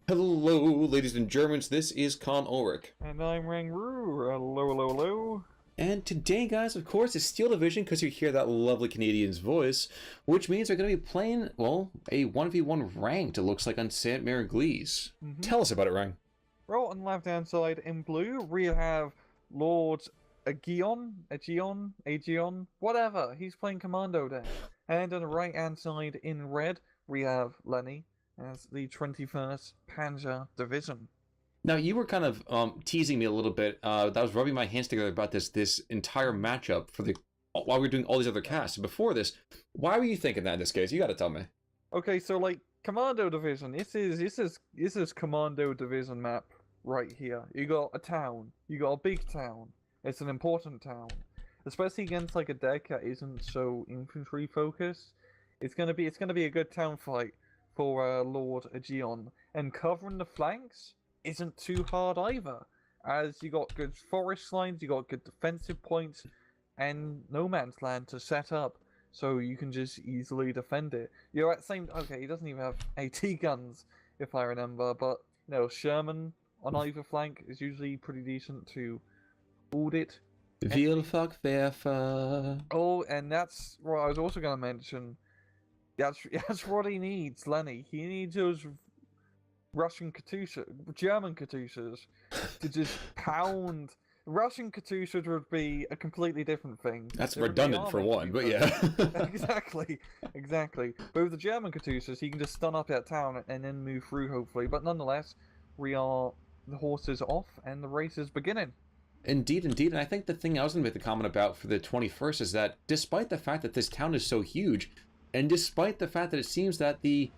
Hello, ladies and Germans, this is Con Ulrich. And I'm Rangru. Hello, hello, hello. And today, guys, of course, is Steel Division because you hear that lovely Canadian's voice, which means we're going to be playing, well, a 1v1 ranked, it looks like, on St. Mary Eglise. Tell us about it, Rang. Well, on the left-hand side in blue, we have Lord Aegion, whatever. He's playing Commando there. And on the right-hand side in red, we have Lenny as the 21st Panzer Division. Now, you were kind of teasing me a little bit. That was rubbing my hands together about this entire matchup for the while we were doing all these other casts. Before this, why were you thinking that in this case? You got to tell me. Okay, so like Commando Division, this is Commando Division map right here. You got a town, you got a big town. It's an important town, especially against like a deck that isn't so infantry focused. It's gonna be a good town fight for Lord Aegion, and covering the flanks isn't too hard either, as you got good forest lines, you got good defensive points, and no man's land to set up, so you can just easily defend it. You're at the same. Okay, he doesn't even have AT guns, if I remember, but you know, Sherman on either flank is usually pretty decent to audit. Vielfachwerfer. Oh, and that's what I was also going to mention. That's what he needs, Lenny. He needs those German Katyshas to just pound. Russian Katyshas would be a completely different thing. That's redundant for one, but yeah. exactly. But with the German Katyshas, he can just stun up that town and then move through, hopefully. But nonetheless, the horses off and the race is beginning. Indeed. And I think the thing I was going to make the comment about for the 21st is that despite the fact that this town is so huge, and despite the fact that it seems that the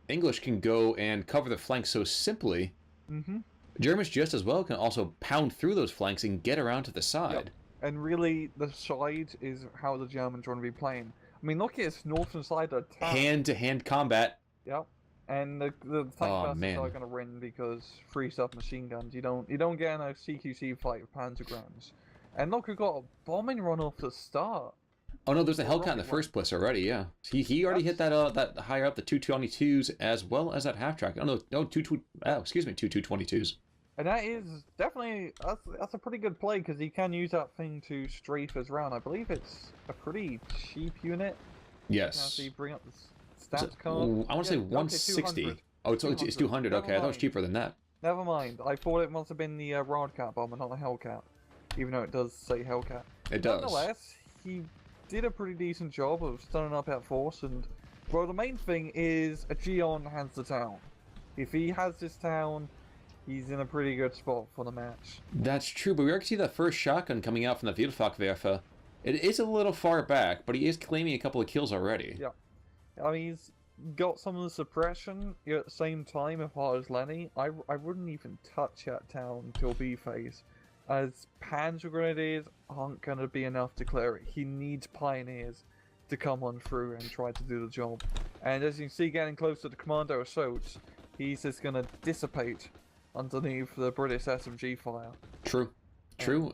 English can go and cover the flanks so simply, Germans just as well can also pound through those flanks and get around to the side. Yep. And really, the side is how the Germans want to be playing. I mean, look at its northern side of town. Hand-to-hand combat. Yep. And the tank busters are going to win because free submachine guns. You don't get in a CQC fight with Panzergrams. And look, we've got a bombing run off the start. Oh no, there's a Hellcat in the first place already. Yeah, he already hit that higher up, the 222s as well as that half track. Oh no, 222s. And that is definitely that's a pretty good play because he can use that thing to strafe his round. I believe it's a pretty cheap unit. Yes. Now, so you bring up the stats card. I want to say 160. Okay, oh, it's 200. Okay, I thought it was cheaper than that. Never mind. I thought it must have been the Rodcat bomber, not the Hellcat. Even though it does say Hellcat. It does. Nonetheless, he did a pretty decent job of stunning up that force, and well, the main thing is Aegion has the town. If he has this town, he's in a pretty good spot for the match. That's true, but we already see the first shotgun coming out from the Vielfachwerfer. It is a little far back, but he is claiming a couple of kills already. Yeah, I mean he's got some of the suppression. At the same time, if I was Lenny, I wouldn't even touch that town until B phase. As Panzer Grenadiers aren't going to be enough to clear it. He needs Pioneers to come on through and try to do the job. And as you can see, getting close to the Commando assaults, he's just going to dissipate underneath the British SMG fire. True.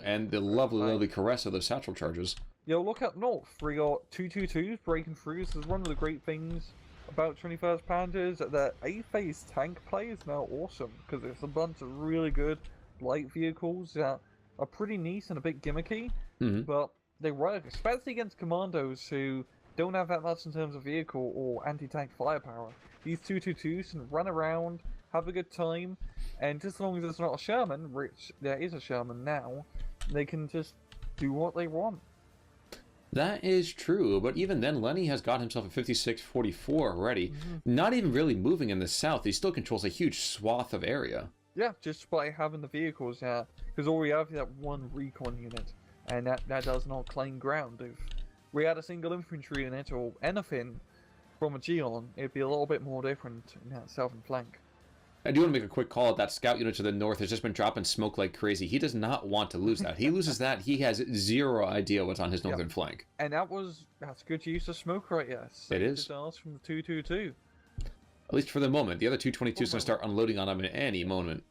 And the lovely caress of those satchel charges. Yo, look up north. We got 222s breaking through. This is one of the great things about 21st Panzers. That A-phase tank play is now awesome because it's a bunch of really good light vehicles that are pretty niche and a bit gimmicky, but they work, especially against commandos who don't have that much in terms of vehicle or anti-tank firepower. These 222s can run around, have a good time, and just as long as it's not a Sherman, which there is a Sherman now, they can just do what they want. That is true, but even then, Lenny has got himself a 56-44 already. Not even really moving in the south, he still controls a huge swath of area. Yeah, just by having the vehicles, yeah. Because all we have is that one recon unit, and that does not claim ground. If we had a single infantry unit or anything from Aegion, it'd be a little bit more different in that southern flank. I do want to make a quick call. That scout unit to the north has just been dropping smoke like crazy. He does not want to lose that. He loses that, he has zero idea what's on his northern flank. And that's good use of smoke right here. It is. From the 222. At least for the moment. The other 222 is going to start unloading on him in any moment.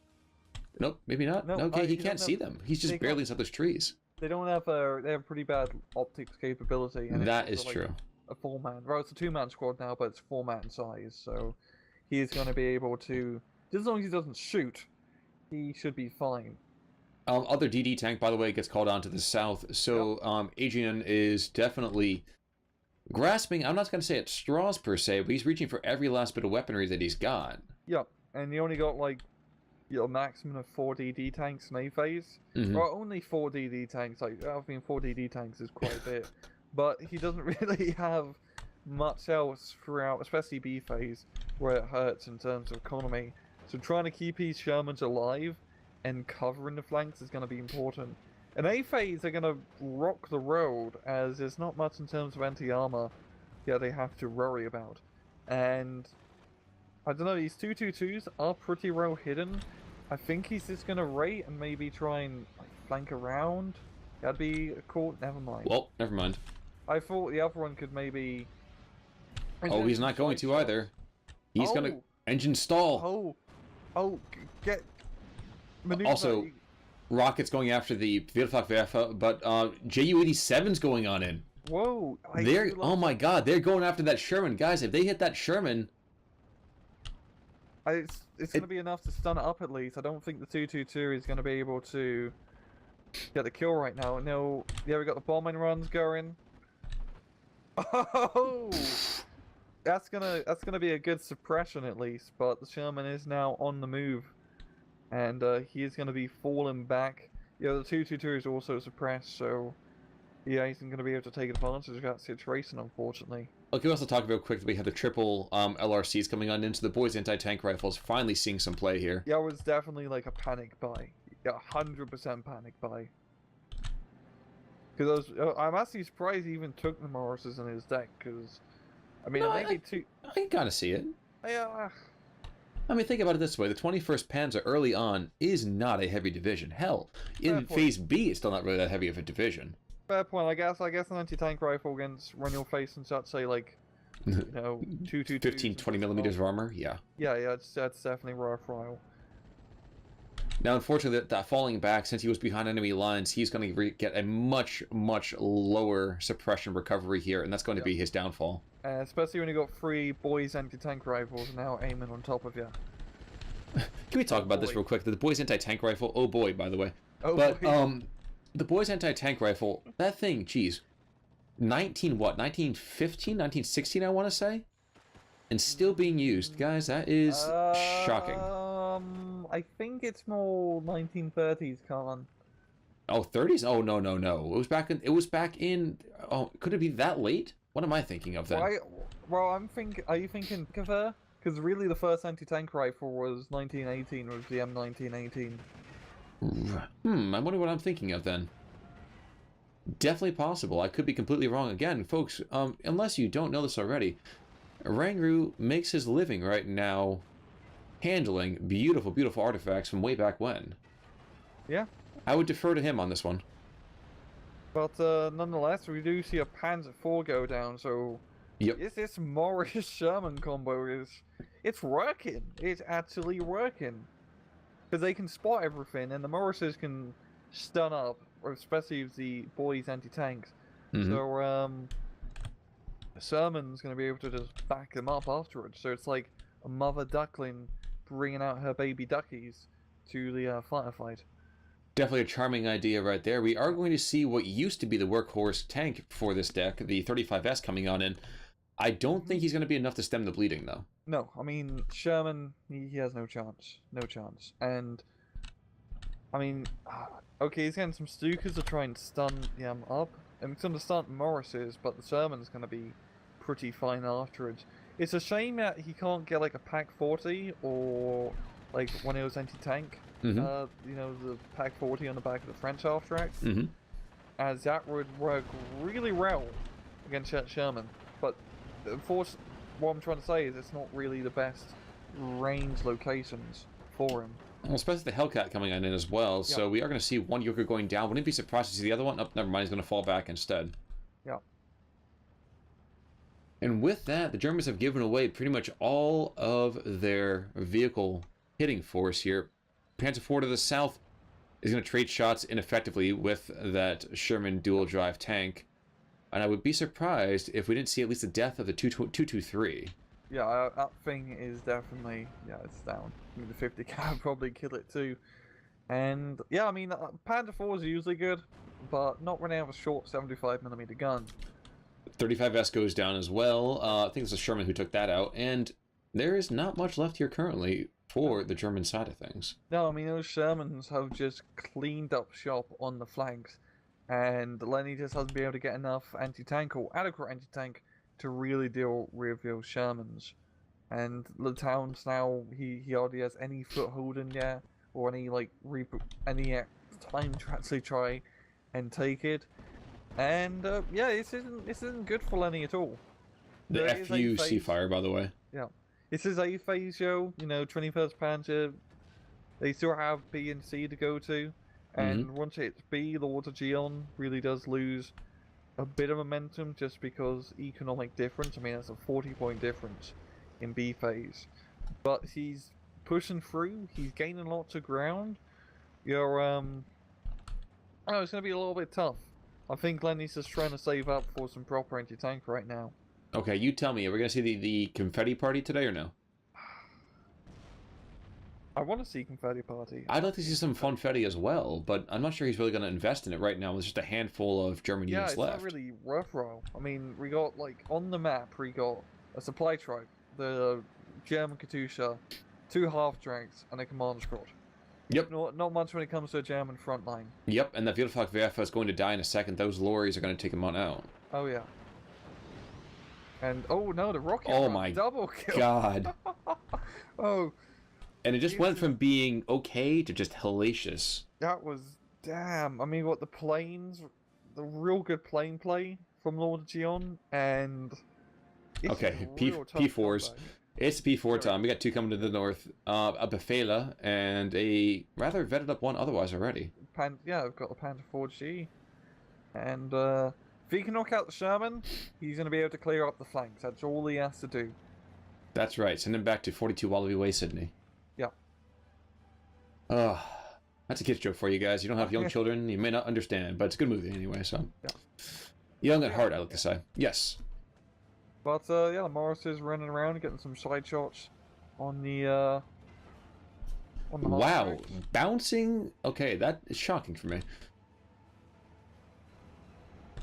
Nope, maybe not. No, okay, he can't see them. He's just barely inside those trees. They don't have they have pretty bad optics capability. And that is true. A 4-man. Well, it's a 2-man squad now, but it's 4-man size, so he's going to be able to, as long as he doesn't shoot, he should be fine. Other DD tank, by the way, gets called on to the south. So Aegion is definitely grasping, I'm not going to say at straws per se, but he's reaching for every last bit of weaponry that he's got. Yep, and he only got like a maximum of 4 DD tanks in A phase. Well, only 4 DD tanks. Like, I mean, 4 DD tanks is quite a bit, but he doesn't really have much else throughout, especially B phase, where it hurts in terms of economy. So trying to keep his Shermans alive and covering the flanks is going to be important. In A phase, they're going to rock the road, as there's not much in terms of anti-armor they have to worry about. And I don't know, these 222s are pretty well hidden. I think he's just going to rate and maybe try and like, flank around. That'd be cool. Never mind. Well, never mind. I thought the other one could maybe... Oh, he's not going to either. He's going to engine stall. Get... Maneuver. Also, rockets going after the Vierfachwerfer, but Ju-87's going on in. Whoa. Oh my god, they're going after that Sherman. Guys, if they hit that Sherman... It's going to be enough to stun it up at least. I don't think the 222 is going to be able to get the kill right now. No, yeah, we got the bombing runs going. Oh, that's gonna be a good suppression at least. But the Sherman is now on the move, and he is going to be falling back. Yeah, the 222 is also suppressed, so yeah, he's going to be able to take advantage of that situation, unfortunately. Okay, we also talk real quick that we have the triple LRCs coming on into the boys' anti-tank rifles, finally seeing some play here. Yeah, it was definitely like a panic buy. Yeah, 100% panic buy. Because I'm actually surprised he even took the Morrises in his deck, because, I mean, No, maybe two... I can kind of see it. Yeah. I mean, think about it this way. The 21st Panzer early on is not a heavy division. Hell, in Phase B, it's still not really that heavy of a division. Fair point. I guess an anti-tank rifle against run your face and such, say, like, you know, 15, 20 millimeters of armor, yeah. Yeah, that's definitely worthwhile. Now, unfortunately, that falling back, since he was behind enemy lines, he's going to get a much, much lower suppression recovery here, and that's going to be his downfall. Especially when you got 3 boys anti-tank rifles now aiming on top of you. Can we talk about this real quick? The boys anti-tank rifle, oh boy, by the way. Oh but, boy. The boys anti-tank rifle, that thing, geez, 1915, 1916, I want to say? And still being used. Guys, that is shocking. I think it's more 1930s, Khan. Oh, 30s? Oh, no. It was back in, oh, could it be that late? What am I thinking of then? Well, are you thinking Confetti? Because really the first anti-tank rifle was 1918, was the M1918. I wonder what I'm thinking of then. Definitely possible. I could be completely wrong again. Folks, unless you don't know this already, Rangru makes his living right now handling beautiful, beautiful artifacts from way back when. Yeah. I would defer to him on this one. But nonetheless, we do see a Panzer IV go down, so this Morris Sherman combo it's working. It's actually working. Because they can spot everything, and the Morrises can stun up, especially with the boys' anti-tanks. So, Sherman's going to be able to just back them up afterwards. So it's like a mother duckling bringing out her baby duckies to the firefight. Definitely a charming idea right there. We are going to see what used to be the workhorse tank for this deck, the 35S coming on in. I don't think he's going to be enough to stem the bleeding, though. No, I mean, Sherman, he has no chance. No chance. And, I mean, okay, he's getting some Stukers to try and stun him up. And he's going to stun Morrises, but the Sherman's going to be pretty fine afterwards. It's a shame that he can't get, like, a Pack 40 or, like, one of those anti-tank. You know, the Pack 40 on the back of the French half-track. As that would work really well against Sherman. But, unfortunately, what I'm trying to say is it's not really the best range locations for him. Well, especially the Hellcat coming on in as well, so we are going to see one Yoker going down. Wouldn't be surprised to see the other one? Oh, never mind, he's going to fall back instead. Yeah. And with that, the Germans have given away pretty much all of their vehicle hitting force here. Panzer IV to the south is going to trade shots ineffectively with that Sherman dual-drive tank. And I would be surprised if we didn't see at least the death of the 223. Yeah, that thing is definitely, yeah, it's down. I mean, the 50 can probably kill it too. And yeah, I mean, Panda 4 is usually good, but not when they have a short 75mm gun. 35S goes down as well. I think it's a Sherman who took that out, and there is not much left here currently for the German side of things. No, I mean, those Shermans have just cleaned up shop on the flanks, and Lenny just hasn't been able to get enough anti-tank or adequate anti-tank to really deal with those Shermans. And the towns now, he hardly has any foothold in there, or any any time to actually try and take it. And yeah, this isn't good for Lenny at all. The There is FU a phase- Seafire, by the way. Yeah, this is a phase show. 21st Panzer. They still have B and C to go to, and once it's B, the Aegion really does lose a bit of momentum just because economic difference. I mean, that's a 40-point difference in B phase, but he's pushing through. He's gaining lots of ground. Oh, it's gonna be a little bit tough. I think Lenny's just trying to save up for some proper anti-tank right now. Okay, you tell me. Are we going to see the confetti party today or no? I want to see Confetti Party. I'd like to see some funfetti as well, but I'm not sure he's really going to invest in it right now. There's just a handful of German Yeah, units it's left. not really worthwhile. I mean, we got, like, on the map, we got a supply truck, the German Katusha, 2 half-tracks, and a command squad. Yep. Not much when it comes to a German front line. Yep, and the Vielfachwerfer is going to die in a second. Those lorries are going to take him on out. Oh, yeah. And, oh no, the rocket Oh run, my double kill. God. Oh, And it just went from being okay to just hellacious. that was, damn. I mean, what, the planes, the real good plane play from Lord Aegion, and... it's Okay, a real tough P4s. comeback. It's P4 time. We got 2 coming to the north. A Befehler and a rather vetted up one otherwise already. Yeah, I've got the Panda 4G. And if he can knock out the Sherman, he's going to be able to clear up the flanks. That's all he has to do. That's right. Send him back to 42 Wallaby Way, Sydney. Yeah. That's a kid's joke for you guys. You don't have young children, you may not understand, but it's a good movie anyway, so. Yeah. Young at heart, I like to say. Yes. But yeah, Morris is running around getting some side shots on the Wow. half-tracks. Bouncing? Okay, that is shocking for me.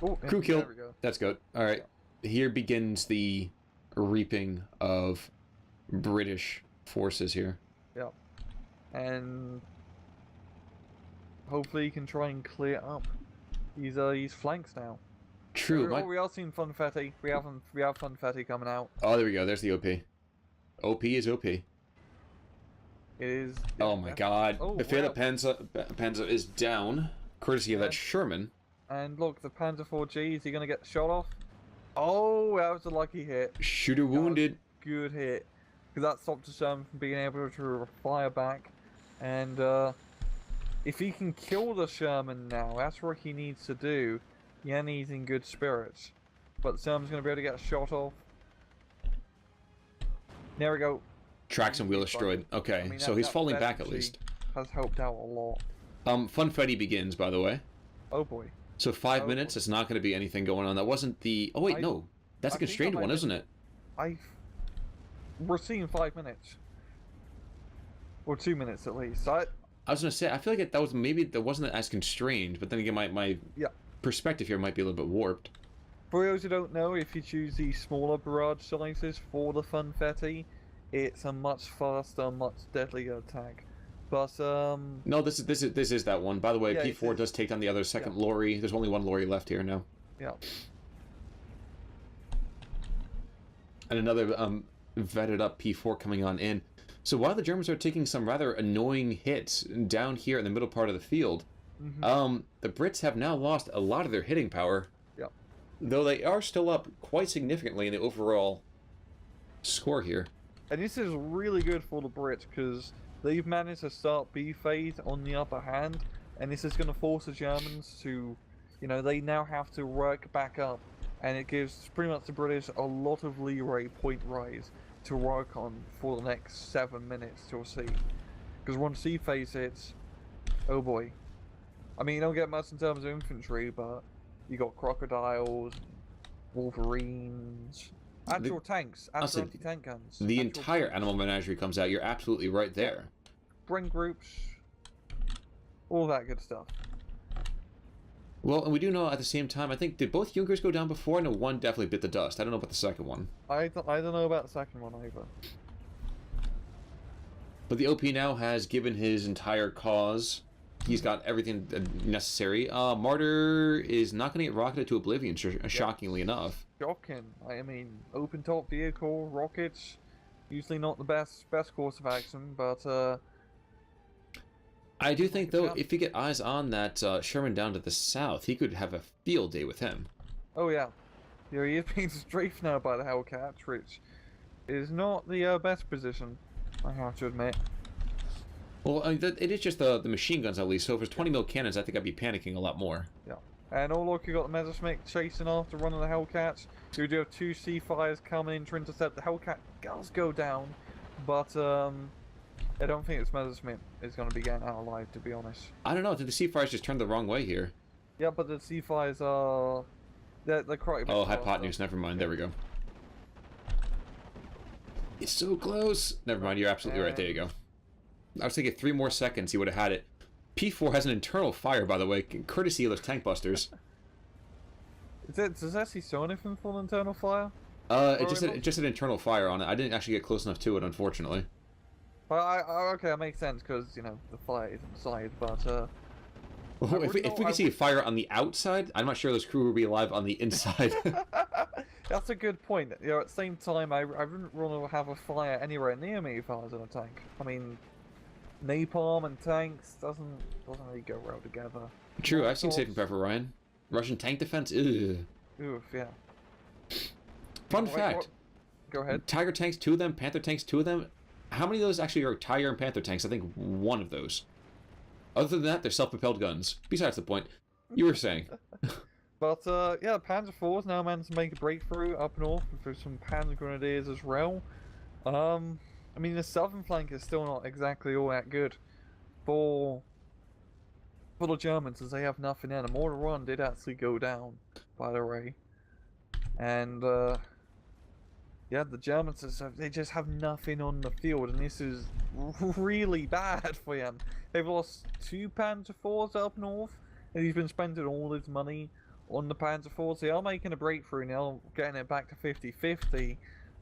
Oh, Crew kill. There we go. That's good. Alright. Here begins the reaping of British forces here. Yeah. And hopefully he can try and clear up these flanks now. True. We are seeing Funfetti. We have Funfetti coming out. Oh, there we go. There's the OP. OP is OP. It is. Oh my god. Oh, Befehler wow. Panzer is down, courtesy of that Sherman. And look, the Panzer 4G, is he going to get shot off? Oh, that was a lucky hit. Shooter wounded. Good hit. Because that stopped the Sherman from being able to fire back. And if he can kill the Sherman now, that's what he needs to do. Yanni's in good spirits. But the Sherman's going to be able to get shot off. There we go. Tracks and wheel destroyed. Okay, I mean, so that- he's that falling back at actually least. Has helped out a lot. Funfetti begins, by the way. Oh boy. So 5 Oh. minutes, it's not going to be anything going on. That wasn't the... Oh wait, no. That's a I think constrained I might one, have- isn't it? We're seeing 5 minutes. Or 2 minutes at least. I was going to say, I feel like that was maybe that wasn't as constrained, but then again, my Yeah. perspective here might be a little bit warped. For those who don't know, if you choose the smaller barrage sizes for the Funfetti, it's a much faster, much deadlier attack. But No, this is that one. By the way, Yeah, P4 does take down the other second lorry. There's only one lorry left here now. yeah, And another vetted up P4 coming on in. So while the Germans are taking some rather annoying hits down here in the middle part of the field, the Brits have now lost a lot of their hitting power. yeah. Though they are still up quite significantly in the overall score here. And this is really good for the Brits because they've managed to start B phase on the upper hand, and this is going to force the Germans to, they now have to work back up, and it gives pretty much the British a lot of leeway point rise to work on for the next 7 minutes till C. Because once C phase hits, oh boy. I mean, you don't get much in terms of infantry, but you got crocodiles, wolverines. Actual tanks, honestly, actual anti-tank guns. The actual entire tanks. animal menagerie comes out. You're absolutely right there. Bring groups, all that good stuff. Well, and we do know at the same time, I think, did both Junkers go down before? I know one definitely bit the dust. I don't know about the second one. I don't know about the second one either. But the OP now has given his entire cause. He's got everything necessary. Martyr is not going to get rocketed to oblivion, shockingly enough. Shocking. I mean, open top vehicle, rockets, usually not the best course of action, but I do think, though, if you get eyes on that Sherman down to the south, he could have a field day with him. Oh yeah. Yeah, he is being strafed now by the Hellcat, which is not the best position, I have to admit. Well, I mean, it is just the machine guns, at least, so if there's 20 mil cannons, I think I'd be panicking a lot more. Yeah. And oh look, you got the Messerschmitt chasing after one of the Hellcats. You do have two C-Fires coming in to intercept. The Hellcat does go down, but I don't think it's Messerschmitt is going to be getting out alive, to be honest. I don't know, did the Sea-Fires just turn the wrong way here? Yeah, but the C-Fires are... They're quite a bit faster. Hypotenuse, never mind, there we go. It's so close! Never mind, you're absolutely right, there you go. I was thinking 3 more seconds, he would have had it. P4 has an internal fire, by the way, courtesy of those tank busters. Does that actually show anything for an internal fire? It just had internal fire on it. I didn't actually get close enough to it, unfortunately. Well, okay, that makes sense, because, you know, the fire is inside, but, well, if we could see a fire on the outside, I'm not sure those crew would be alive on the inside. That's a good point. You know, at the same time, I wouldn't want to have a fire anywhere near me if I was in a tank. I mean, napalm and tanks doesn't really go well together. True, I've seen Saving Private Ryan. Russian tank defense, ugh. Oof, yeah. Fun fact. Go ahead. Tiger tanks, 2 of them. Panther tanks, 2 of them. How many of those actually are Tiger and Panther tanks? I think 1 of those. Other than that, they're self-propelled guns. Besides the point, you were saying. But, yeah, Panzer IV's now managed to make a breakthrough up north for some Panzer Grenadiers as well. I mean, the southern flank is still not exactly all that good for the Germans, as they have nothing in. A mortar run did actually go down, by the way. And, yeah, the Germans, they just have nothing on the field, and this is really bad for them. They've lost 2 Panzer IVs up north, and he's been spending all his money on the Panzer IVs. They are making a breakthrough now, getting it back to 50-50,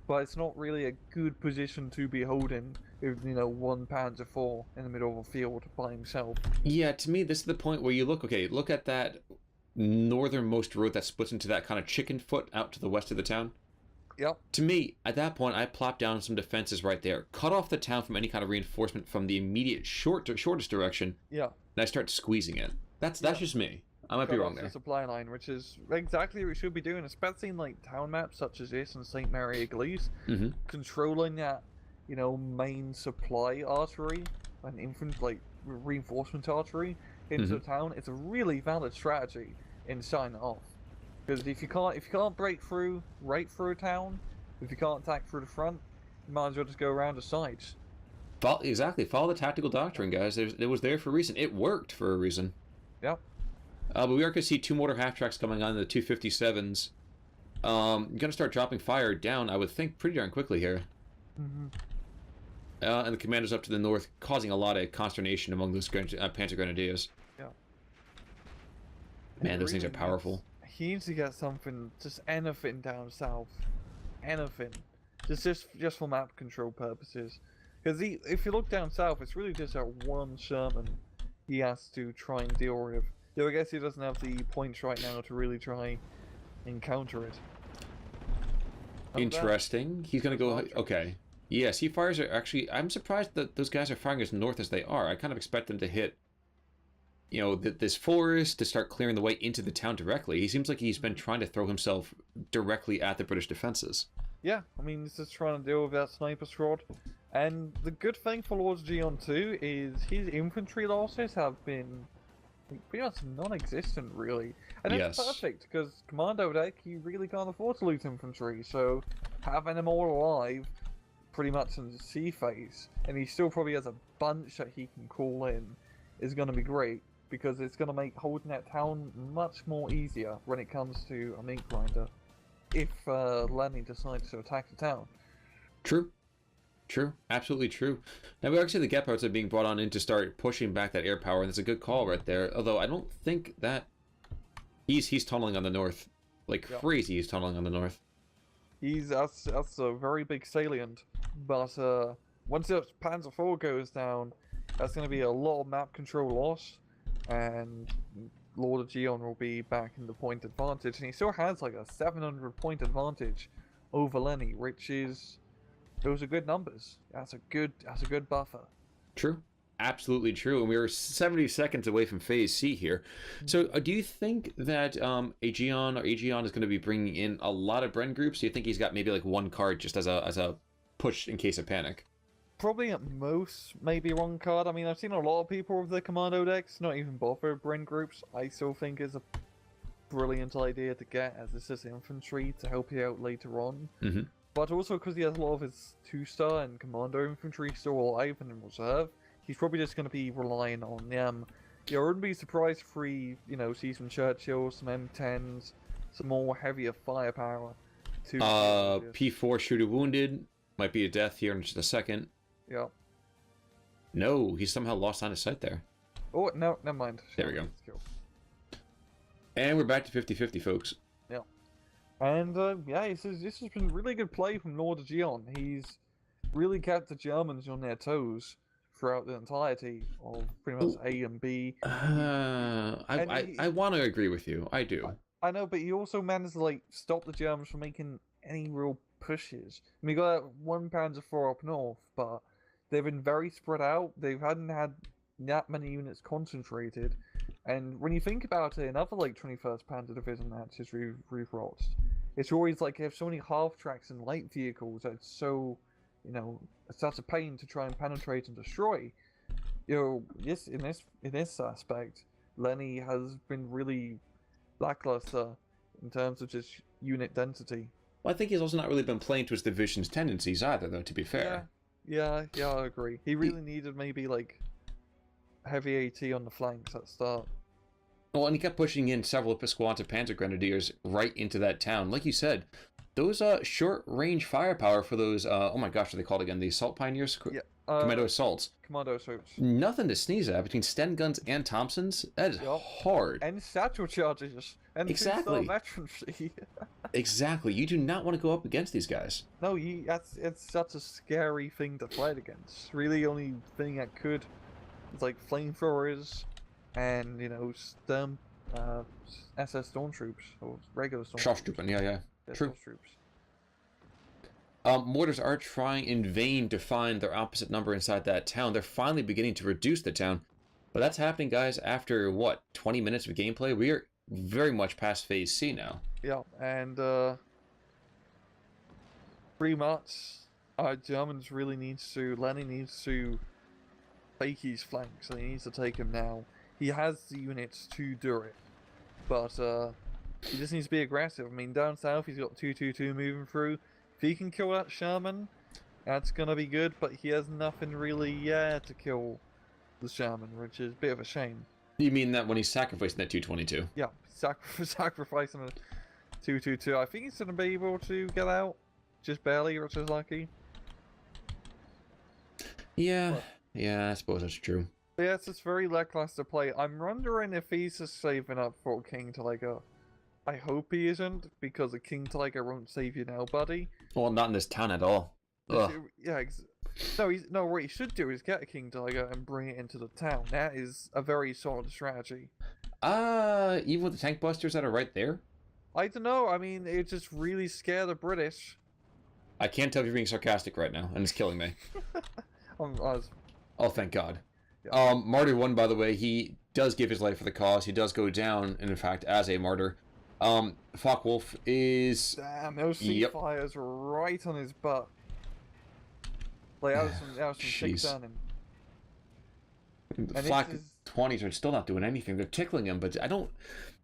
but it's not really a good position to be holding with, you know, 1 Panzer IV in the middle of a field by himself. Yeah, to me, this is the point where you look at that northernmost road that splits into that kind of chicken foot out to the west of the town. Yep. To me, at that point, I plop down some defenses right there, cut off the town from any kind of reinforcement from the immediate shortest direction. Yeah. And I start squeezing it. That's just me. I might be wrong there. The supply line, which is exactly what we should be doing, especially in like town maps such as this and St. Mary Eglise. Controlling that, you know, main supply artery and reinforcement artery into the town. It's a really valid strategy in signing it off. Because if you can't break through right through a town, if you can't attack through the front, you might as well just go around the sides. Exactly. Follow the tactical doctrine, guys. It was there for a reason. It worked for a reason. Yep. But we are going to see 2 mortar half-tracks coming on the 257s. Going to start dropping fire down, I would think, pretty darn quickly here. And the commanders up to the north, causing a lot of consternation among those Panzer Grenadiers. Yeah. Man, those things are powerful. He needs to get something, just anything down south. Anything. Just for map control purposes. Because if you look down south, it's really just that 1 Sherman he has to try and deal with. Though I guess he doesn't have the points right now to really try and counter it. Interesting. He's going to go... Okay. Yes, he fires are actually... I'm surprised that those guys are firing as north as they are. I kind of expect them to hit, you know, this forest, to start clearing the way into the town directly. He seems like he's been trying to throw himself directly at the British defenses. Yeah, I mean, he's just trying to deal with that sniper squad. And the good thing for Lord Gion too is his infantry losses have been pretty much non-existent, really. And that's perfect, because Commando deck, you really can't afford to lose infantry, so having them all alive pretty much in the sea phase, and he still probably has a bunch that he can call in, is going to be great, because it's going to make holding that town much more easier when it comes to a meat grinder. if Lenny decides to attack the town. True. True. Absolutely true. Now, we actually the Gepards are being brought on in to start pushing back that air power, and it's a good call right there. Although, I don't think that... He's tunneling on the north. Like crazy, he's tunneling on the north. That's a very big salient. But once the Panzer IV goes down, that's going to be a lot of map control loss. And Lord Aegion will be back in the point advantage. And he still has like a 700 point advantage over Lenny, which is... Those are good numbers. That's a good buffer. True. Absolutely true. And we were 70 seconds away from Phase C here. So do you think that Aegion is going to be bringing in a lot of Bren groups? Do you think he's got maybe like one card just as a push in case of panic? Probably at most, maybe one card. I mean, I've seen a lot of people with the Commando decks not even bother Bren groups. I still think it's a brilliant idea to get, as this is infantry to help you out later on. Mm-hmm. But also because he has a lot of his 2-star and Commando infantry still alive and in reserve, he's probably just going to be relying on them. I wouldn't be surprised if we, see some Churchills, some M10s, some more heavier firepower. P4 shooter wounded. Might be a death here in just a second. Yeah. No, he somehow lost line of sight there. Oh, no, never mind. There we go. And we're back to 50-50, folks. Yeah. And, this has been really good play from Lord Aegion. He's really kept the Germans on their toes throughout the entirety of pretty much A and B. I want to agree with you. I do. I know, but he also managed to, stop the Germans from making any real pushes. I mean, you got that one Panzer IV up north, but they've been very spread out. They hadn't had that many units concentrated. And when you think about it, in other 21st Panzer Division matches we've watched, it's always you have so many half tracks and light vehicles that it's so, it's such a pain to try and penetrate and destroy. Yes, in this aspect, Lenny has been really lackluster in terms of just unit density. Well, I think he's also not really been playing to his division's tendencies either, though, to be fair. Yeah, I agree. He really needed maybe heavy AT on the flanks at the start. Well, and he kept pushing in several squads of Panzer Grenadiers right into that town. Like you said, those short-range firepower for those, oh my gosh, what are they called again? The Assault Pioneers? Yeah. Commando Assaults. Commando Assaults. Nothing to sneeze at. Between Sten guns and Thompsons, that is hard. And satchel charges. And exactly. 2-star veterancy. Exactly. You do not want to go up against these guys. No, it's such a scary thing to fight against. Really, the only thing that could is flamethrowers and SS Stormtroops or regular Stormtroops. Stormtrooper, yeah. True. Troops. Mortars are trying in vain to find their opposite number inside that town. They're finally beginning to reduce the town. But that's happening, guys, after, 20 minutes of gameplay? We are very much past Phase C now. Yeah, and pretty much Germans really Lenny needs to take his flanks, and he needs to take him now. He has the units to do it, but he just needs to be aggressive. I mean, down south he's got 222 moving through. If he can kill that Sherman, that's gonna be good, but he has nothing really to kill the Sherman, which is a bit of a shame. You mean that when he's sacrificing that 222? Yeah, sacrificing a 222. I think he's gonna be able to get out, just barely, which is lucky. Yeah, I suppose that's true. Yeah, it's just very lackluster play. I'm wondering if he's just saving up for King Tiger. I hope he isn't, because a King Tiger won't save you now, buddy. Well, not in this town at all. Ugh. Yeah, no, what he should do is get a King Tiger and bring it into the town. That is a very solid strategy. Even with the tank busters that are right there? I don't know, I mean, it just really scared the British. I can't tell if you're being sarcastic right now, and it's killing me. Oh, thank God. Yeah. Martyr 1, by the way, he does give his life for the cause. He does go down, and in fact, as a martyr. Focke-Wulf is... Damn, those fires were right on his butt. That was some sick turning. The Flak 20s are still not doing anything. They're tickling him, but I don't...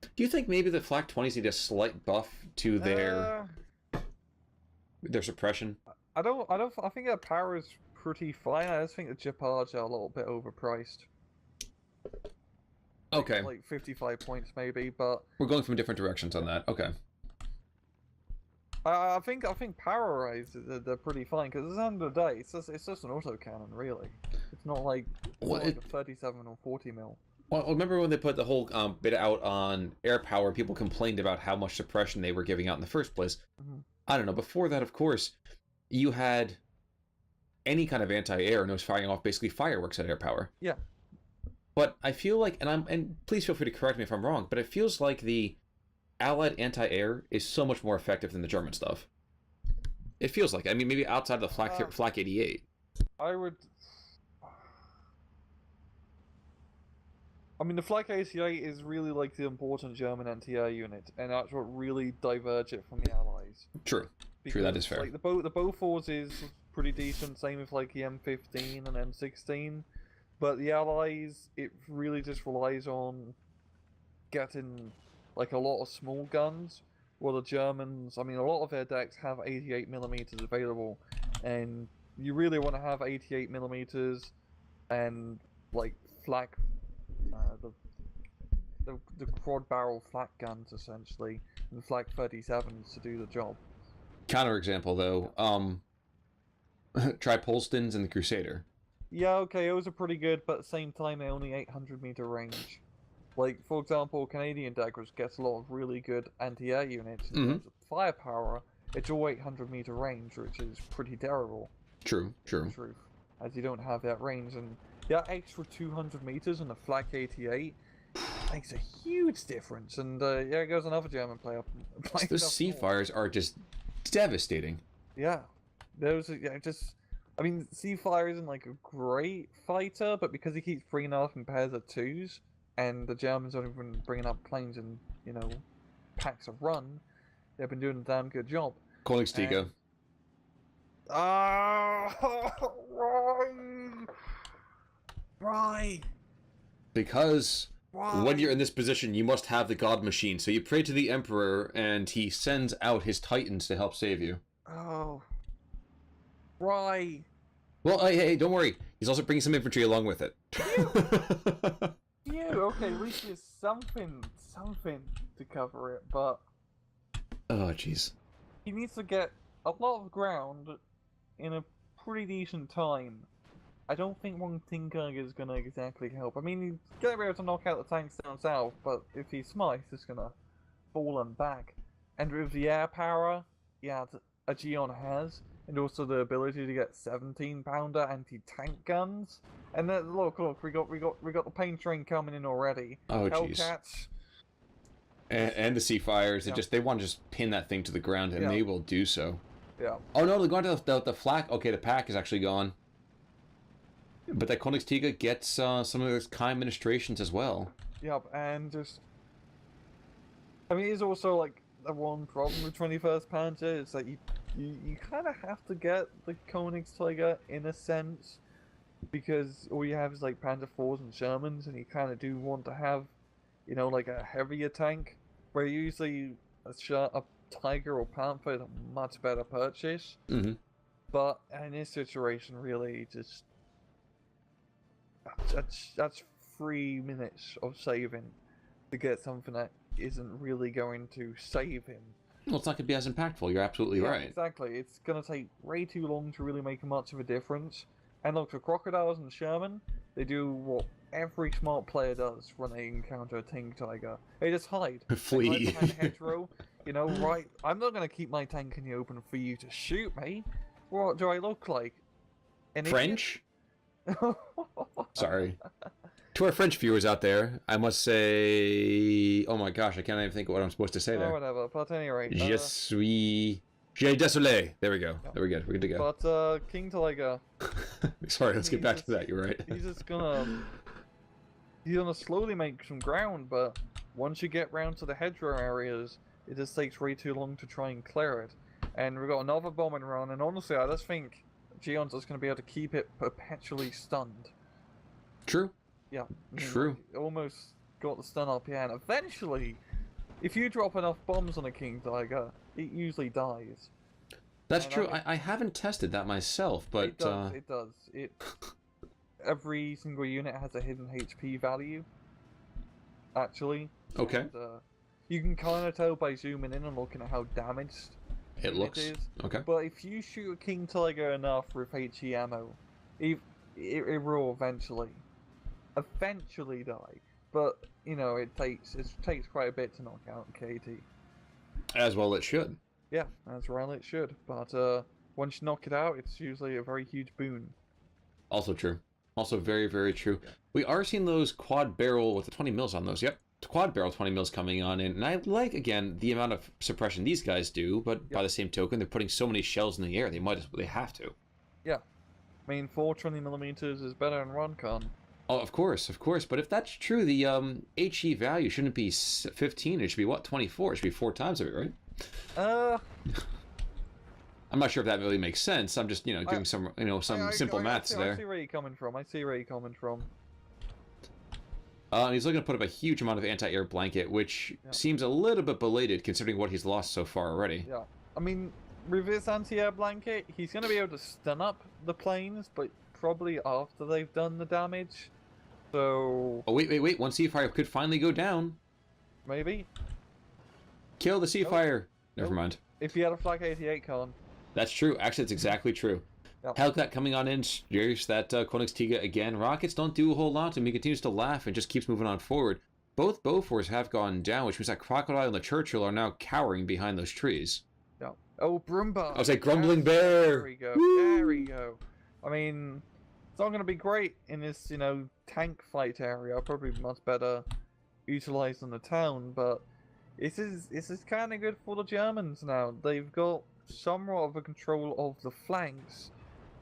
Do you think maybe the Flak 20s need a slight buff to their suppression? I think their power is pretty fine. I just think the Gepards are a little bit overpriced. Okay. 55 points maybe, but... We're going from different directions on that. Okay. I think power rays they're pretty fine because at the end of the day it's just an autocannon really. It's not like Well, a 37 or 40 mil. well, remember when they put the whole bit out on air power? People complained about how much suppression they were giving out in the first place. Mm-hmm. I don't know. Before that, of course, you had any kind of anti-air, and it was firing off basically fireworks at air power. Yeah. But I feel like, and please feel free to correct me if I'm wrong, but it feels like the Allied anti-air is so much more effective than the German stuff. It feels like. I mean, maybe outside of the Flak 88. I would. I mean, the Flak 88 is really like the important German anti-air unit, and that's what really diverge it from the Allies. True. True, that is fair. Like the Bofors is pretty decent, same with like the M15 and M16, but the Allies, it really just relies on getting like a lot of small guns, while the Germans, I mean, a lot of their decks have 88mm available, and you really want to have 88mm and like flak, the quad barrel flak guns essentially, and flak 37s to do the job. Counterexample though, try Polstons and the Crusader. Yeah, okay, those are pretty good, but at the same time, they're only 800-meter range. Like, for example, Canadian daggers gets a lot of really good anti-air units. In terms of firepower, it's all 800-meter range, which is pretty terrible. True, true. Truth, as you don't have that range, and that extra 200 meters in the Flak 88 makes a huge difference. And yeah, goes another German player. The Seafires are just devastating. Yeah, those are just. I mean, Seafire isn't like a great fighter, but because he keeps bringing up in pairs of twos, and the Germans aren't even bringing up planes in, packs of run, they've been doing a damn good job. Koenigsegg. Right. Because when you're in this position, you must have the God Machine. So you pray to the Emperor, and he sends out his Titans to help save you. Oh. Right. Well, hey, don't worry. He's also bringing some infantry along with it. Okay, at least there's something to cover it, but... Oh, jeez. He needs to get a lot of ground in a pretty decent time. I don't think one Tinker is going to exactly help. I mean, he's going to be able to knock out the tanks down south, but if he's smart, he's just going to fall them back. And with the air power, yeah, Aegion has, and also the ability to get 17-pounder anti-tank guns. And then look, we got the pain train coming in already. Oh, jeez. Hellcats. And the Seafires, they want to just pin that thing to the ground, and they will do so. Yeah. Oh no, they're going to the flak. Okay, the pack is actually gone. But that Koenigsegg gets some of those kind ministrations as well. Yep, and just... I mean, it's also like the one problem with 21st Panzer is that you kind of have to get the Koenigsegg in a sense, because all you have is like Panzer IVs and Shermans, and you kind of do want to have, like a heavier tank, where usually a Tiger or Panther is a much better purchase. Mm-hmm. But in this situation, really, just that's 3 minutes of saving to get something that isn't really going to save him. Well, it's not going to be as impactful. You're absolutely right. Exactly. It's going to take way too long to really make much of a difference. And look, for Crocodiles and Sherman, they do what every smart player does when they encounter a Tank Tiger. They just hide. Flee. They hide behind a hedgerow. Right? I'm not going to keep my tank in the open for you to shoot me. What do I look like? French? Sorry. To our French viewers out there, I must say... Oh my gosh, I can't even think of what I'm supposed to say there. Oh, whatever. But at any rate... Je suis... J'ai désolé. There we go. There we go. We're good to go. But, King Tiger... Sorry, let's get back to that. You're right. He's just gonna... He's gonna slowly make some ground, but once you get round to the hedgerow areas, it just takes way too long to try and clear it. And we've got another bombing run, and honestly, I just think Aegon's just gonna be able to keep it perpetually stunned. True. Yeah. True. Almost got the stun up, yeah, and eventually, if you drop enough bombs on a King Tiger, it usually dies. That's true. I haven't tested that myself, but... It does. Every single unit has a hidden HP value, actually. Okay. And, you can kind of tell by zooming in and looking at how damaged It looks is. okay. But if you shoot a King Tiger enough with HE ammo, it will eventually die. But you know, it takes quite a bit to knock out KT. As well it should. Yeah, as well it should. But once you knock it out, it's usually a very huge boon. Also true. Also very, very true. We are seeing those quad barrel with the 20 mils on those. Yep. Quad barrel 20 mils coming on in. And I like, again, the amount of suppression these guys do, but by the same token, they're putting so many shells in the air, they have to. Yeah. I mean, 420mm is better than Roncon. Oh, of course. But if that's true, the HE value shouldn't be 15. It should be, what, 24? It should be 4 times of it, right? I'm not sure if that really makes sense. I'm just, doing some simple maths there. I see where you're coming from. And he's looking to put up a huge amount of anti-air blanket, which seems a little bit belated considering what he's lost so far already. Yeah. I mean, with this anti-air blanket, he's going to be able to stun up the planes, but probably after they've done the damage. So... Oh, wait. One Seafire could finally go down. Maybe. Kill the Seafire. Never mind. If he had a Flak 88 con. That's true. Actually, it's exactly true. Yep. Hellcat coming on in, steers that Koenigstiga again. Rockets don't do a whole lot, and he continues to laugh and just keeps moving on forward. Both Bofors have gone down, which means that Crocodile and the Churchill are now cowering behind those trees. Yeah. Oh, Brumba! I was like, Grumbling Bear! There we go. Woo! There we go. I mean, it's not going to be great in this, tank fight area. Probably much better utilized in the town, but this is kind of good for the Germans now. They've got somewhat of a control of the flanks.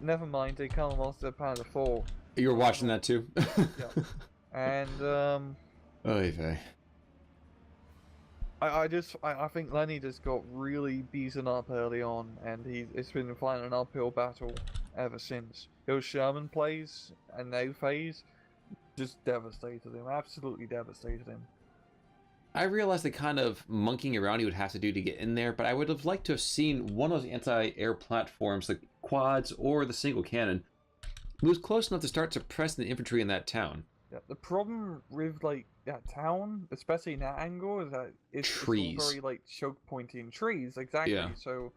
Never mind, they kind of lost their Panzer 4. You were watching that too? Yeah. And, Oy vey. I think Lenny just got really beaten up early on, and it's been fighting an uphill battle ever since. Those Sherman plays and no phase just devastated him, absolutely devastated him. I realized the kind of monkeying around he would have to do to get in there, but I would have liked to have seen one of those anti-air platforms, the quads or the single cannon, was close enough to start suppressing the infantry in that town. Yeah, the problem with that town, especially in that angle, is that it's all very choke pointy trees. Exactly. Yeah. So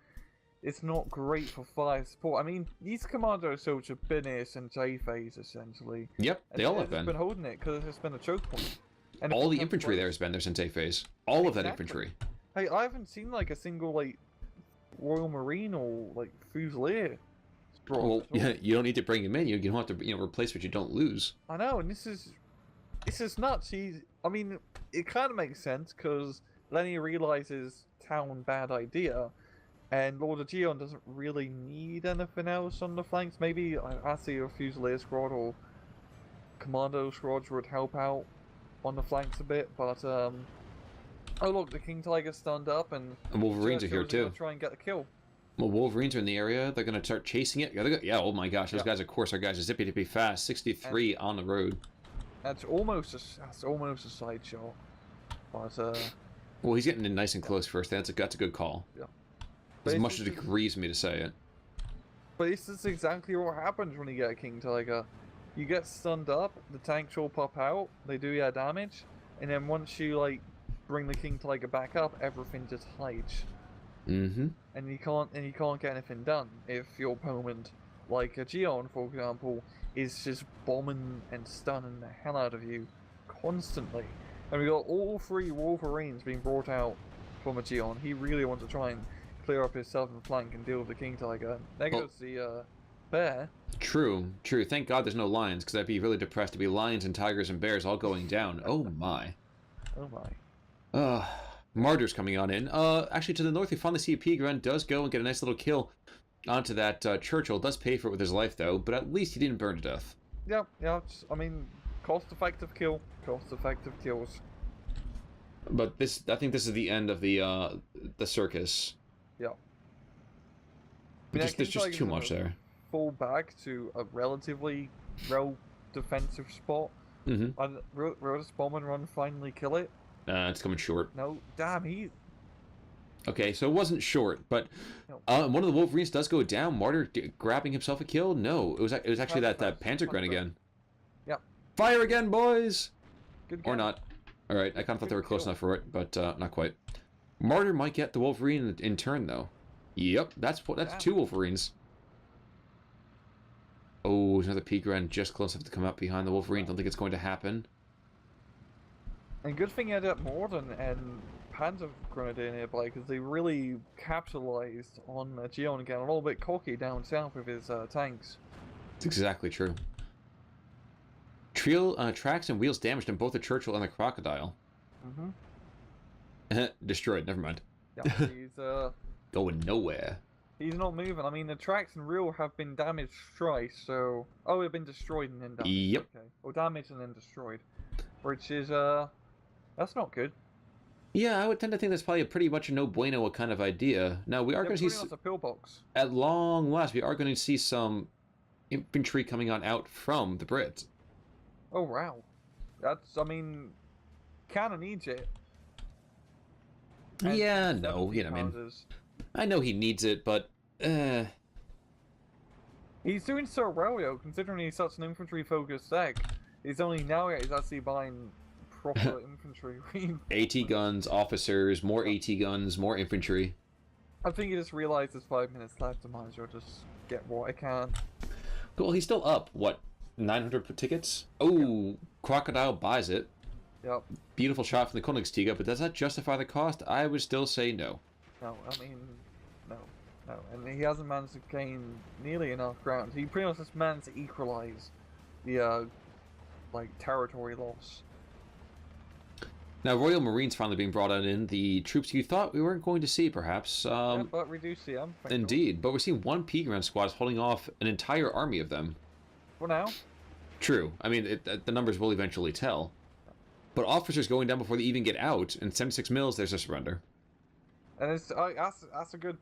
it's not great for fire support. I mean, these commando assaults have been here since A phase essentially. Yep, they all have been holding it because it's been a choke point. And all the infantry there has been there since A phase. All of that infantry. Hey, I haven't seen a single Royal Marine or Fusilier. Well, yeah, you don't need to bring him in. You don't have to replace what you don't lose. I know, and this is nuts. I mean, it kind of makes sense because Lenny realizes town bad idea, and Lord Aegion doesn't really need anything else on the flanks. Maybe I see a Fusilier squad or commando squads would help out on the flanks a bit, but oh look, the King Tiger's stunned up, and Wolverines are here too. Try and get the kill. Well, Wolverines are in the area. They're going to start chasing it. Yeah, oh my gosh, those guys, of course, are guys are zippy dippy fast. 63 on the road. That's almost a side shot. But well, he's getting in nice and close first. That's a good call. Yeah. As much as it grieves me to say it. But this is exactly what happens when you get a King Tiger. You get stunned up, the tanks all pop out, they do your damage, and then once you bring the King Tiger back up, everything just hides. Mm-hmm. And you can't get anything done if your opponent, like Aegion, for example, is just bombing and stunning the hell out of you constantly. And we got all 3 Wolverines being brought out from Aegion. He really wants to try and clear up his southern flank and deal with the King Tiger. There goes the bear. True. Thank God there's no lions, because I'd be really depressed to be lions and tigers and bears all going down. Oh my. Oh my. Martyrs coming on in. Actually, to the north, we finally see a P-Grunt does go and get a nice little kill onto that Churchill. Does pay for it with his life, though, but at least he didn't burn to death. Yeah. I mean, cost-effective kill. Cost-effective kills. But I think this is the end of the circus. Yeah. There's just too much there. Fall back to a relatively defensive spot. Mm-hmm. And will this bomb and run finally kill it? It's coming short. No, damn, he... Okay, so it wasn't short, but one of the Wolverines does go down. Martyr grabbing himself a kill? No, it was actually that Panzer Grunt again. Yep. Fire again, boys! Good or not. Alright, I kind of thought they were close enough for it, but not quite. Martyr might get the Wolverine in turn, though. Yep, that's Damn. 2 Wolverines. Oh, there's another peak run just close enough to come up behind the Wolverine. Don't think it's going to happen. And good thing he had up Morden and Panzer Grenadier nearby, because they really capitalized on Aegion getting a little bit cocky down south with his tanks. It's exactly true. Tracks and wheels damaged in both the Churchill and the Crocodile. Destroyed, never mind. Yeah, he's Going nowhere. he's not moving. I mean, the tracks and reel have been damaged twice, so... Oh, they've been destroyed and then damaged. Yep. Okay. Or damaged and then destroyed. Which is, that's not good. Yeah, I would tend to think that's probably a pretty much a no bueno kind of idea. Now, we are going to see... a pillbox. At long last, we are going to see some infantry coming on out from the Brits. Oh, wow. That's, I mean... Kinda needs it. And Yeah, no, you know, I mean... I know he needs it, but... He's doing so well, yo, considering he's such an infantry-focused deck. He's only now he's actually buying proper infantry. AT guns, officers, more AT guns, more infantry. I think he just realized there's 5 minutes left, I might as well just get what I can. Well, he's still up, what, 900 tickets? Oh, yeah. Crocodile buys it. Yep. Beautiful shot from the Königstiger, but does that justify the cost? I would still say no. No, I mean, no. And he hasn't managed to gain nearly enough ground. He pretty much just managed to equalize the, like, territory loss. Now, Royal Marines finally being brought in, the troops you thought we weren't going to see, perhaps. Yeah, but we do see them. Indeed, but we're seeing 1 Pegram squad holding off an entire army of them. For now. True. I mean, the numbers will eventually tell. But officers going down before they even get out, and 76 mils, there's a surrender. And it's that's a good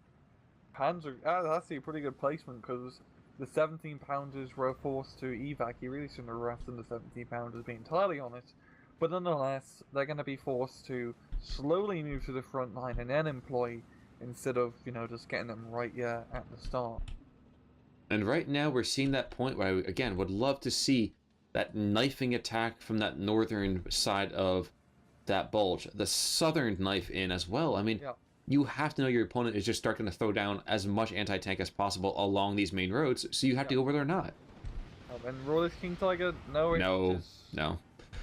Panzer. That's actually a pretty good placement, because the 17 pounders were forced to evac. You really shouldn't have rested the 17 pounders, being entirely honest. But nonetheless, they're going to be forced to slowly move to the front line and then employ, instead of, you know, just getting them right at the start. And right now we're seeing that point where I, again, would love to see that knifing attack from that northern side of that bulge. The southern knife in as well. I mean, yeah. You have to know your opponent is just starting to throw down as much anti-tank as possible along these main roads, so you have to go where they're not. And Royalist King Tiger, no.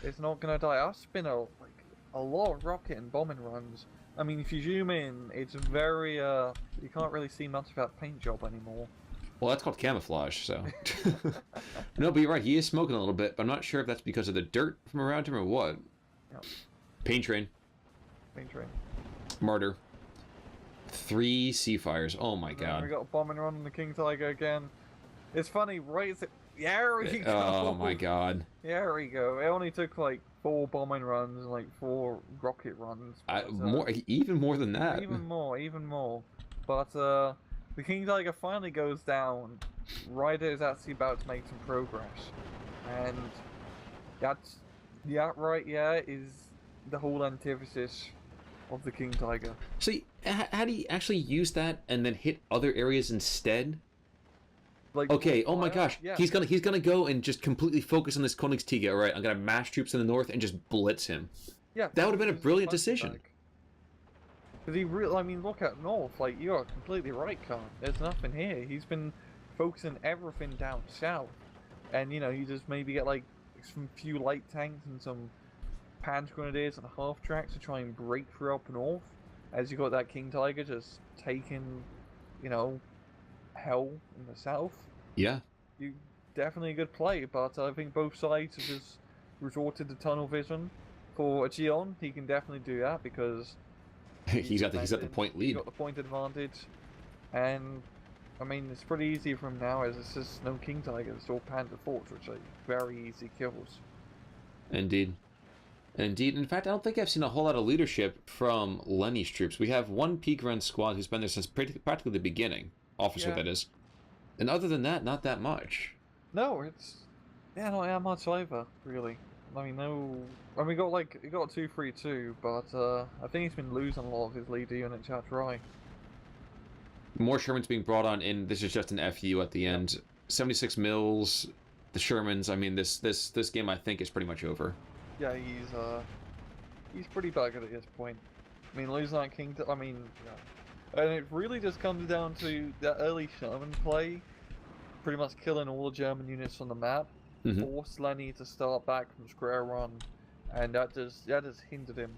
It's not going to die. I've spent a lot of rocket and bombing runs. I mean, if you zoom in, it's very, you can't really see much of that paint job anymore. Well, that's called camouflage, so... No, but you're right, he is smoking a little bit, but I'm not sure if that's because of the dirt from around him or what. Yep. Paint train. Paint train. Martyr. 3 Seafires, oh my god. We got a bombing run on the King Tiger again. It's funny, right? There we go! Oh my god. There we go. It only took like 4 bombing runs and like 4 rocket runs. But, even more than that. Even more. But the King Tiger finally goes down right as it's actually about to make some progress. And that's, is the whole antithesis of the King Tiger. See, how do you actually use that and then hit other areas instead? Like, okay, oh my gosh, yeah. He's gonna go and just completely focus on this Königstiger. All right, I'm gonna mass troops in the north and just blitz him. Yeah, that would have been a brilliant decision. Because he really, I mean, look at north. Like, you are completely right, Khan. There's nothing here. He's been focusing everything down south, and you know, you just maybe get like some few light tanks and some Panzer Grenadiers and half tracks to try and break through up north. As you got that King Tiger just taking, you know, hell in the south. Yeah. You definitely a good play, but I think both sides have just resorted to tunnel vision. For Aegion, he can definitely do that because he's got the point lead. He's got the point advantage, and I mean it's pretty easy for him now as it's just no King Tiger, it's all Panzer Forts, which are very easy kills. Indeed. In fact, I don't think I've seen a whole lot of leadership from Lenny's troops. We have 1 peak run squad who's been there since practically the beginning. Officer, that is. And other than that, not that much. No, it's... Yeah, not that much either, really. I mean, no... I mean, we got 2-3-2, but I think he's been losing a lot of his leader unit chat right. More Shermans being brought on in. This is just an FU at the end. 76 mils, the Shermans. I mean, this game, I think, is pretty much over. Yeah, he's pretty buggered at this point. I mean, losing that King... I mean, yeah. And it really just comes down to that early Sherman play, pretty much killing all the German units on the map, Mhm. forced Lenny to start back from square one, and that just hindered him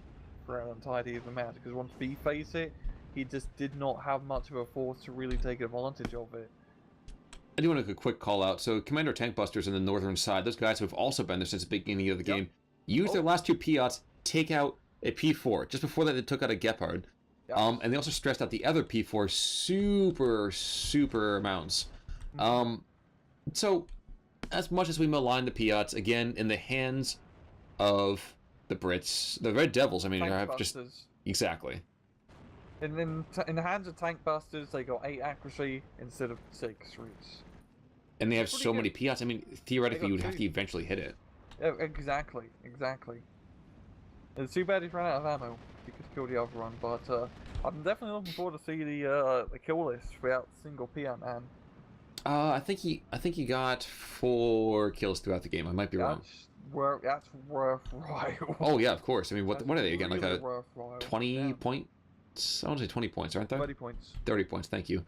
throughout the entirety of the match. Because once B faced it, he just did not have much of a force to really take advantage of it. I do want to make a quick call out. So Commander Tank Busters on the northern side, those guys who have also been there since the beginning of the game, used their last two Piats, take out a P4. Just before that, they took out a Gepard. And they also stressed out the other P4 super mounts. So, as much as we malign the Piats, again, in the hands of the Brits, the Red Devils, I mean, have just... Exactly. And then in the hands of Tank Busters, they got 8 accuracy instead of 6 routes. And they have so many Piats, I mean, theoretically, you would have to eventually hit it. Yeah, exactly. It's too bad he's ran out of ammo. You could kill the other one, but I'm definitely looking forward to see the kill list without single Piat man. I think he got 4 kills throughout the game. I might be wrong. That's worthwhile. Oh yeah, of course. I mean, what are they again? Really like a worthwhile. 20 points? I want to say 20 points, aren't they? 30 points. 30 points. Thank you.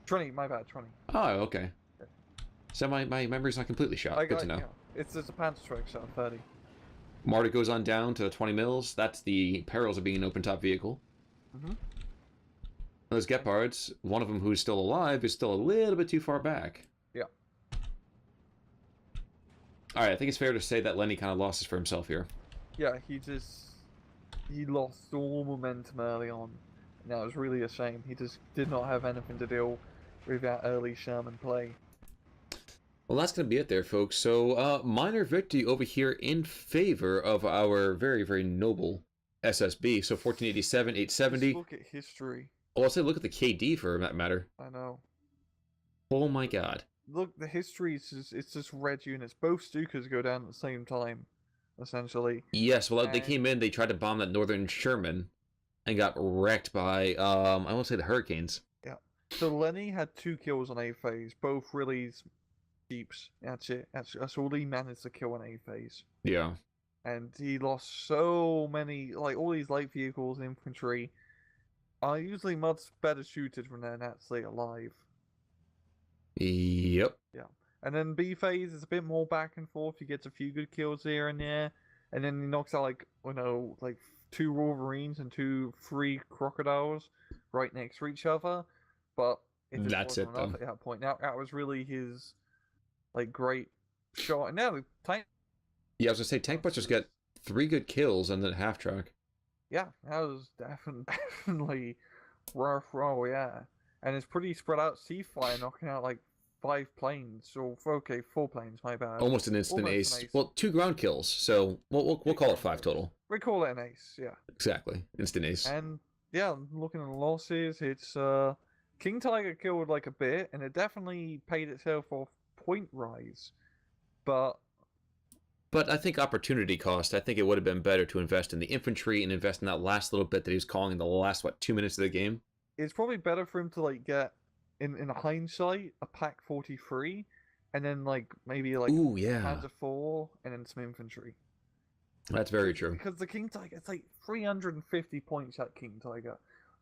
20. My bad. 20. Oh, okay. So my memory's not completely shot. Good to know. Yeah. It's a Panzer strike shot. 30. Marta goes on down to 20 mils. That's the perils of being an open-top vehicle. Those Gepards, one of them who's still alive, is still a little bit too far back. Yeah. Alright, I think it's fair to say that Lenny kind of lost this for himself here. Yeah, he lost all momentum early on. And that was really a shame. He just did not have anything to deal with that early Sherman play. Well, that's going to be it there, folks. So, minor victory over here in favor of our very, very noble SSB. So, 1487, 870. Just look at history. Oh, I'll say look at the KD for that matter. I know. Oh my god. Look, the history is just red units. Both Stukas go down at the same time, essentially. Yes, well, they came in, they tried to bomb that northern Sherman and got wrecked by, I won't say the Hurricanes. Yeah. So, Lenny had 2 kills on A phase, both really Jeeps. That's it. That's all he managed to kill on A phase. Yeah. And he lost so many, like, all these light vehicles, infantry, are usually much better shooted when they're actually alive. Yep. Yeah. And then B phase is a bit more back and forth. He gets a few good kills here and there. And then he knocks out, like, 2 Wolverines and 3 Crocodiles right next to each other. But that's it, though. At that point. Now, that was really his, great shot. And now the Tank... Yeah, I was going to say, Tank Busters got 3 good kills and then half track. Yeah, that was definitely worthwhile, yeah. And it's pretty spread out C-Fire, knocking out 5 planes. Or, okay, 4 planes, my bad. Almost an instant ace. Well, 2 ground kills, so we'll call it 5 total. We call it an ace, yeah. Exactly, instant ace. And, yeah, looking at the losses, it's, King Tiger killed, a bit, and it definitely paid itself off point rise. But I think opportunity cost, I think it would have been better to invest in the infantry and invest in that last little bit that he was calling in the last, 2 minutes of the game? It's probably better for him to, get, in hindsight, a Pack 43, and then, maybe, Ooh, yeah. Panzer 4, and then some infantry. That's very true. Because the King Tiger, it's 350 points at King Tiger.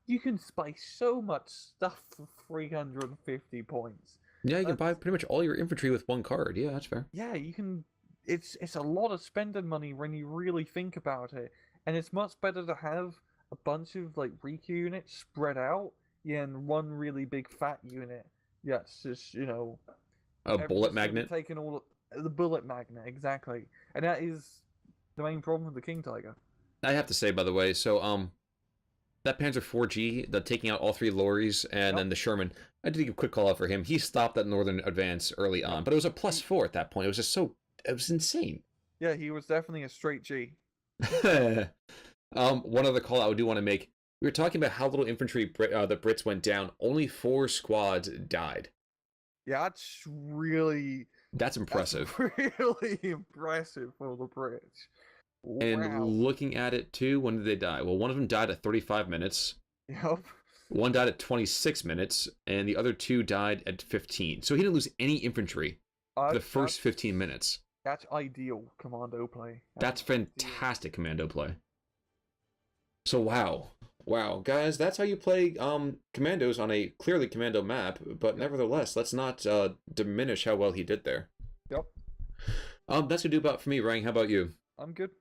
You can spice so much stuff for 350 points. Yeah, you can buy pretty much all your infantry with 1 card. Yeah, that's fair. Yeah, you can... It's a lot of spending money when you really think about it. And it's much better to have a bunch of, Riku units spread out, and 1 really big fat unit. Yeah, it's just, A bullet magnet? Taking all the bullet magnet, exactly. And that is the main problem with the King Tiger. I have to say, by the way, so, that Panzer 4G, the taking out all 3 lorries, and then the Sherman, I did a quick call out for him. He stopped that northern advance early on, but it was a +4 at that point. It was just so... It was insane. Yeah, he was definitely a straight G. One other call I do want to make. We were talking about how little infantry the Brits went down. Only 4 squads died. Yeah, that's impressive. That's really impressive for the Brits. And looking at it too, when did they die? Well, one of them died at 35 minutes. Yep. One died at 26 minutes, and the other 2 died at 15. So he didn't lose any infantry for the first 15 minutes. That's ideal commando play. That's fantastic commando play. So wow, guys, that's how you play commandos on a clearly commando map. But nevertheless, let's not diminish how well he did there. Yep. That's gonna do about for me, Ryan. How about you? I'm good.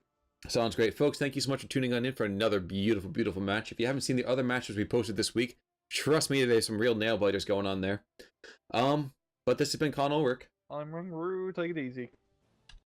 Sounds great, folks. Thank you so much for tuning in for another beautiful match. If you haven't seen the other matches we posted this week, trust me, there's some real nail biters going on there. But this has been Con Ulrich. I'm Rangru. Take it easy.